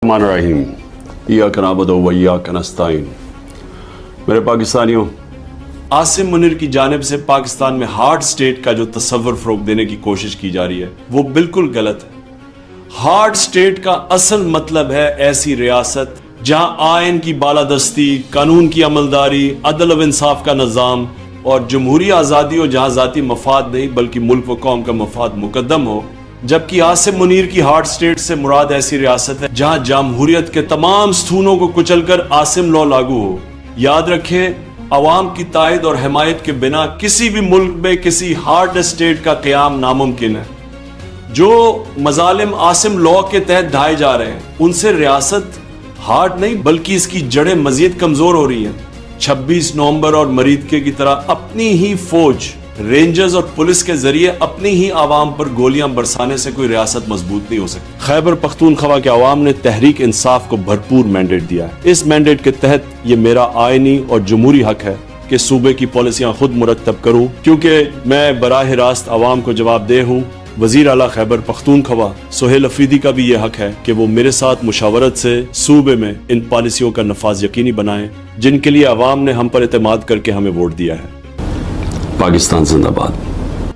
الرحمن الرحیم ایاک نعبد و ایاک نستعین۔ میرے پاکستانیوں، عاصم منیر کی جانب سے پاکستان میں ہارڈ سٹیٹ کا جو تصور فروغ دینے کی کوشش کی جا رہی ہے وہ بالکل غلط ہے۔ ہارڈ سٹیٹ کا اصل مطلب ہے ایسی ریاست جہاں آئین کی بالادستی، قانون کی عملداری، عدل و انصاف کا نظام اور جمہوری آزادی ہو، جہاں ذاتی مفاد نہیں بلکہ ملک و قوم کا مفاد مقدم ہو۔ جبکہ عاصم منیر کی ہارڈ سٹیٹ سے مراد ایسی ریاست ہے جہاں جمہوریت کے تمام ستونوں کو کچل کر عاصم لا لاگو ہو۔ یاد رکھیں، عوام کی تائید اور حمایت کے بنا کسی بھی ملک میں کسی ہارڈ سٹیٹ کا قیام ناممکن ہے۔ جو مظالم عاصم لا کے تحت ڈھائے جا رہے ہیں ان سے ریاست ہارڈ نہیں بلکہ اس کی جڑیں مزید کمزور ہو رہی ہیں۔ 26 نومبر اور مریدکے کی طرح اپنی ہی فوج، رینجرز اور پولیس کے ذریعے اپنی ہی عوام پر گولیاں برسانے سے کوئی ریاست مضبوط نہیں ہو سکتی۔ خیبر پختونخوا کے عوام نے تحریک انصاف کو بھرپور مینڈیٹ دیا ہے۔ اس مینڈیٹ کے تحت یہ میرا آئینی اور جمہوری حق ہے کہ صوبے کی پالیسیاں خود مرتب کروں، کیونکہ میں براہ راست عوام کو جواب دہ ہوں۔ وزیر اعلیٰ خیبر پختونخوا سہیل افریدی کا بھی یہ حق ہے کہ وہ میرے ساتھ مشاورت سے صوبے میں ان پالیسیوں کا نفاذ یقینی بنائیں جن کے لیے عوام نے ہم پر اعتماد کر کے ہمیں ووٹ دیا ہے۔ پاکستان زندہ باد۔